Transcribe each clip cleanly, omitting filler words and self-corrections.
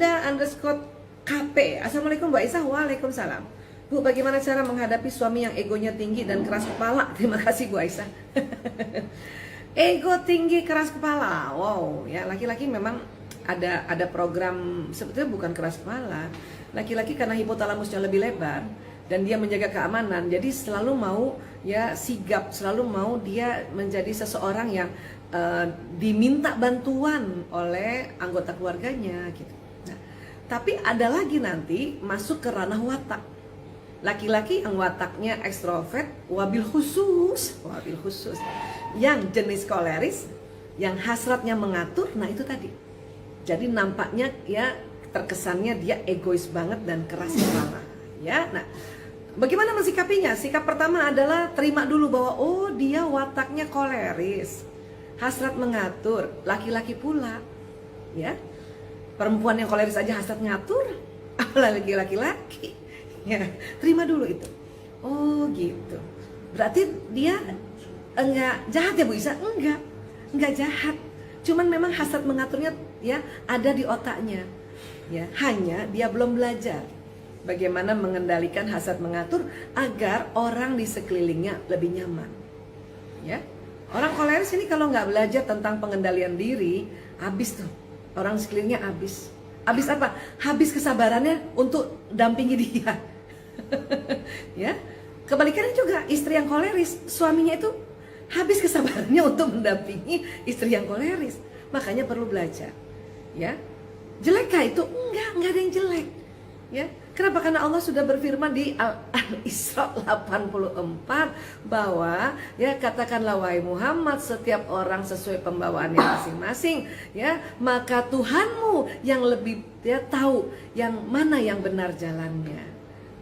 Linda_KP. Assalamualaikum Mbak Isah. Waalaikumsalam. Bu, bagaimana cara menghadapi suami yang egonya tinggi dan keras kepala? Terima kasih Bu Aisyah. Ego tinggi, keras kepala. Wow, ya laki-laki memang ada program, sebetulnya bukan keras kepala. Laki-laki karena hipotalamusnya lebih lebar dan dia menjaga keamanan, jadi selalu mau ya sigap, selalu mau dia menjadi seseorang yang diminta bantuan oleh anggota keluarganya gitu. Nah, tapi ada lagi nanti masuk ke ranah watak. Laki-laki yang wataknya ekstrovert, wabil khusus, yang jenis koleris, yang hasratnya mengatur, nah itu tadi. Jadi nampaknya ya terkesannya dia egois banget dan keras kepala. Ya, nah bagaimana mensikapinya? Sikap pertama adalah terima dulu bahwa oh dia wataknya koleris, hasrat mengatur, laki-laki pula. Ya, perempuan yang koleris aja hasrat ngatur, apalagi laki-laki. Ya, terima dulu itu. Oh gitu. Berarti dia enggak jahat ya Bu Isa? Enggak jahat. Cuman memang hasrat mengaturnya ya ada di otaknya. Ya, hanya dia belum belajar bagaimana mengendalikan hasrat mengatur agar orang di sekelilingnya lebih nyaman. Ya. Orang koleris ini kalau nggak belajar tentang pengendalian diri, habis tuh. Orang sekelilingnya habis. Habis apa? Habis kesabarannya untuk dampingi dia. Ya. Kebalikannya juga istri yang koleris, suaminya itu habis kesabarannya untuk mendampingi istri yang koleris. Makanya perlu belajar. Ya. Jelekkah itu? Enggak ada yang jelek. Ya. Kenapa? Karena Allah sudah berfirman di Al-Isra 84 bahwa ya katakanlah wahai Muhammad, setiap orang sesuai pembawaannya masing-masing, ya, maka Tuhanmu yang lebih dia tahu yang mana yang benar jalannya.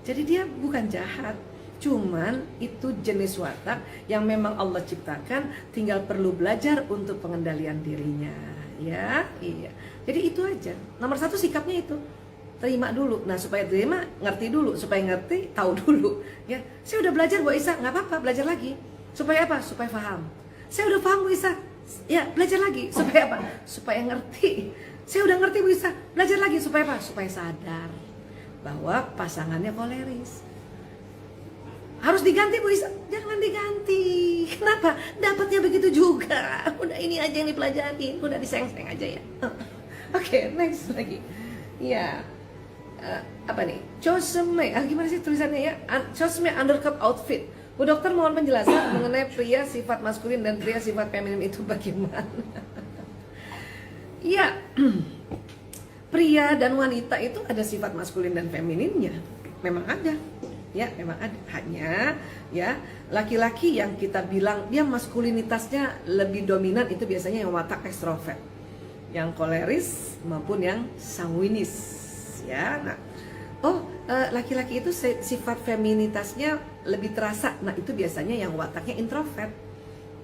Jadi dia bukan jahat, cuman itu jenis watak yang memang Allah ciptakan, tinggal perlu belajar untuk pengendalian dirinya. Ya, iya. Jadi itu aja. Nomor satu sikapnya itu. Terima dulu. Nah, supaya terima, ngerti dulu. Supaya ngerti, tahu dulu. Ya, saya udah belajar Bu Isa, nggak apa-apa, belajar lagi. Supaya apa? Supaya paham. Saya udah paham Bu Isa. Ya, belajar lagi. Supaya apa? Supaya ngerti. Saya udah ngerti Bu Isa, belajar lagi. Supaya apa? Supaya sadar bahwa pasangannya koleris. Harus diganti Bu Isa? Jangan diganti. Kenapa? Dapatnya begitu juga. Udah ini aja yang dipelajarin. Udah diseng-seng aja ya. Oke, next lagi. Ya. Apa nih? Chosme, gimana sih tulisannya ya? Chosme undercut outfit. Bu dokter mohon penjelasan mengenai pria sifat maskulin dan pria sifat feminin itu bagaimana? Ya, pria dan wanita itu ada sifat maskulin dan femininnya. Memang ada. Ya, memang ada. Hanya ya, laki-laki yang kita bilang dia maskulinitasnya lebih dominan itu biasanya yang watak ekstrovert. Yang koleris maupun yang sanguinis. Ya, nah, laki-laki itu sifat feminitasnya lebih terasa. Nah, itu biasanya yang wataknya introvert,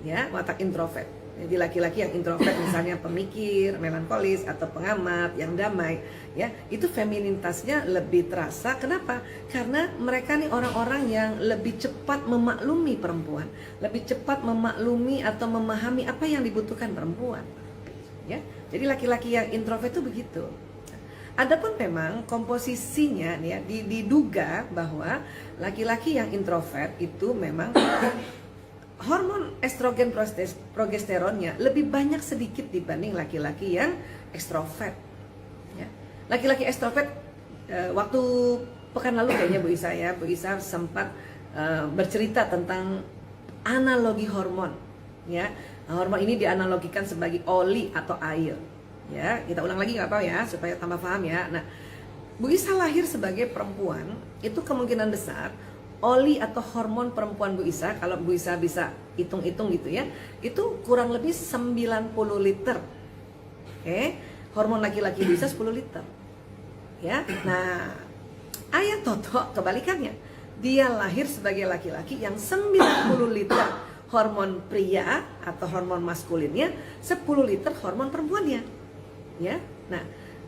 ya, watak introvert. Jadi laki-laki yang introvert, misalnya pemikir, melankolis atau pengamat, yang damai, ya, itu feminitasnya lebih terasa. Kenapa? Karena mereka nih orang-orang yang lebih cepat memaklumi perempuan, lebih cepat memaklumi atau memahami apa yang dibutuhkan perempuan, ya. Jadi laki-laki yang introvert itu begitu. Adapun memang komposisinya ya, diduga bahwa laki-laki yang introvert itu memang hormon estrogen progesteronnya lebih banyak sedikit dibanding laki-laki yang ekstrovert. Ya. Laki-laki ekstrovert waktu pekan lalu kayaknya Bu Isa sempat bercerita tentang analogi hormon. Ya, hormon ini dianalogikan sebagai oli atau air. Ya, kita ulang lagi nggak apa ya supaya tambah paham ya. Nah, Bu Isa lahir sebagai perempuan, itu kemungkinan besar oli atau hormon perempuan Bu Isa, kalau Bu Isa bisa hitung-hitung gitu ya, itu kurang lebih 90 liter. Oke, hormon laki-laki Bu Isa 10 liter. Ya, nah ayah Toto kebalikannya, dia lahir sebagai laki-laki yang 90 liter hormon pria atau hormon maskulinnya, 10 liter hormon perempuannya. Ya, nah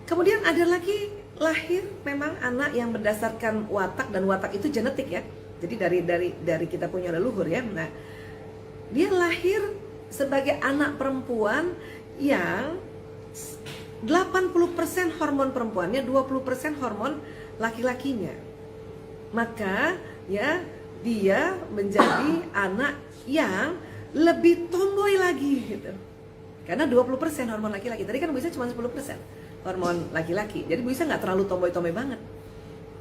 kemudian ada lagi lahir memang anak yang berdasarkan watak, dan watak itu genetik ya. Jadi dari kita punya leluhur ya. Nah, dia lahir sebagai anak perempuan yang 80% hormon perempuannya, 20% hormon laki-lakinya. Maka ya dia menjadi anak yang lebih tomboy lagi gitu. Karena 20% hormon laki-laki. Tadi kan Bu Isa cuma 10% hormon laki-laki. Jadi Bu Isa nggak terlalu tomboy-tomboy banget.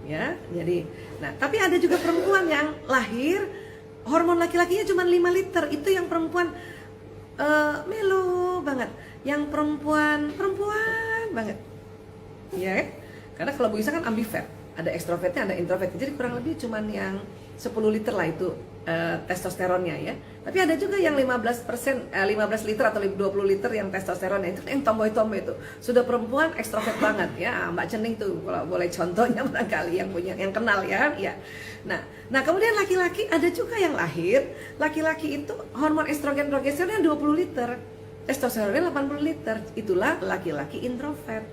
Ya, jadi nah, tapi ada juga perempuan yang lahir hormon laki-lakinya cuma 5 liter. Itu yang perempuan melo banget. Yang perempuan banget. Ya, karena kalau Bu Isa kan ambivert. Ada ekstrovertnya, ada introvertnya. Jadi kurang lebih cuman yang 10 liter lah itu testosteronnya ya. Tapi ada juga yang 15% 15 liter atau 20 liter yang testosteronnya. Itu yang tomboy-tomboy itu. Sudah perempuan ekstrovert banget ya. Mbak Cening tuh kalau boleh contohnya barangkali yang punya, yang kenal ya. Ya. Nah kemudian laki-laki ada juga yang lahir, laki-laki itu hormon estrogen progesteronnya 20 liter. Testosteronnya 80 liter. Itulah laki-laki introvert.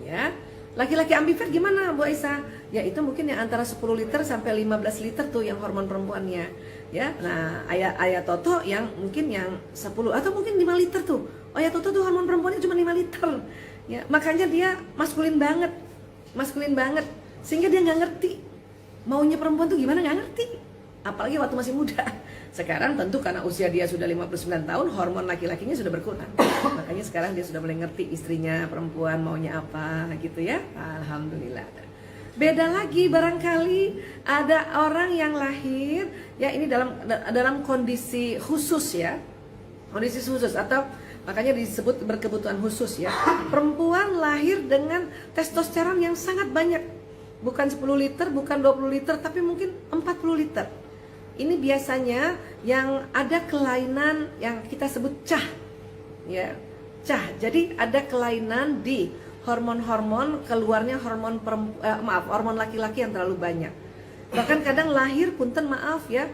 Ya. Laki-laki ambivert gimana Bu Aisyah? Ya itu mungkin yang antara 10 liter sampai 15 liter tuh yang hormon perempuannya. Ya, nah ayah Toto yang mungkin yang 10 atau mungkin 5 liter tuh. Oh ya Toto tuh hormon perempuannya cuma 5 liter. Ya, makanya dia maskulin banget. Sehingga dia nggak ngerti maunya perempuan tuh gimana, nggak ngerti. Apalagi waktu masih muda. Sekarang tentu karena usia dia sudah 59 tahun, hormon laki-lakinya sudah berkurang. Makanya sekarang dia sudah mulai ngerti istrinya perempuan maunya apa gitu ya. Alhamdulillah. Beda lagi barangkali ada orang yang lahir ya ini dalam kondisi khusus ya. Kondisi khusus atau makanya disebut berkebutuhan khusus ya. Perempuan lahir dengan testosteron yang sangat banyak. Bukan 10 liter, bukan 20 liter, tapi mungkin 40 liter. Ini biasanya yang ada kelainan yang kita sebut CAH. Ya, CAH. Jadi ada kelainan di hormon-hormon, keluarnya hormon laki-laki yang terlalu banyak. Bahkan kadang lahir punten maaf ya,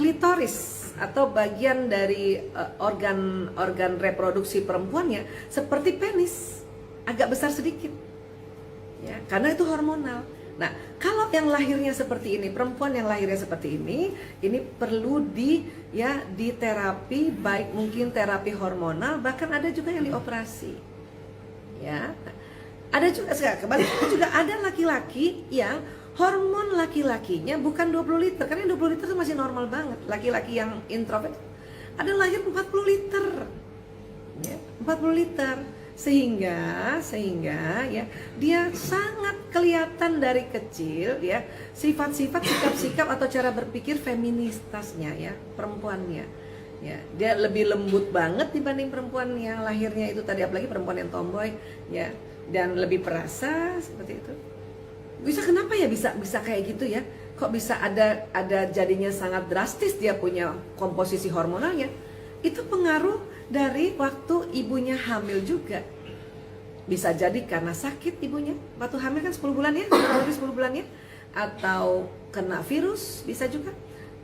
klitoris atau bagian dari organ reproduksi perempuannya seperti penis, agak besar sedikit. Ya, karena itu hormonal. Nah, kalau yang lahirnya seperti ini, perempuan yang lahirnya seperti ini perlu diterapi, baik mungkin terapi hormonal, bahkan ada juga yang dioperasi. Ya. Ada juga kembali juga ada laki-laki yang hormon laki-lakinya bukan 20 liter, karena 20 liter itu masih normal banget. Laki-laki yang introvert ada lahir 40 liter. Ya, 40 liter. Sehingga ya dia sangat kelihatan dari kecil ya sifat-sifat, sikap-sikap atau cara berpikir feministasnya ya, perempuannya ya, dia lebih lembut banget dibanding perempuan yang lahirnya itu tadi, apalagi perempuan yang tomboy ya, dan lebih perasa seperti itu. Bisa kenapa ya bisa kayak gitu ya, kok bisa ada jadinya sangat drastis dia punya komposisi hormonalnya. Itu pengaruh dari waktu ibunya hamil juga. Bisa jadi karena sakit ibunya waktu hamil kan 10 bulan ya, lebih 10 bulan ya. Atau kena virus bisa juga,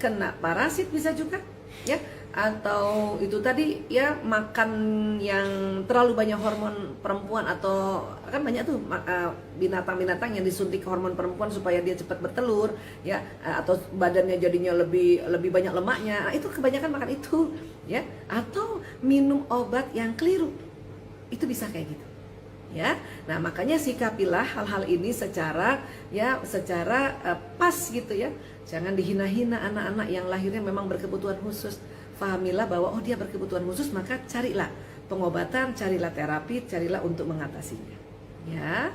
kena parasit bisa juga ya. Atau itu tadi ya makan yang terlalu banyak hormon perempuan, atau kan banyak tuh binatang-binatang yang disuntik hormon perempuan supaya dia cepat bertelur ya, atau badannya jadinya lebih banyak lemaknya. Nah, itu kebanyakan makan itu ya, atau minum obat yang keliru. Itu bisa kayak gitu. Ya. Nah, makanya sikapilah hal-hal ini secara pas gitu ya. Jangan dihina-hina anak-anak yang lahirnya memang berkebutuhan khusus. Fahamilah bahwa dia berkebutuhan khusus, maka carilah pengobatan, carilah terapi, carilah untuk mengatasinya. Ya.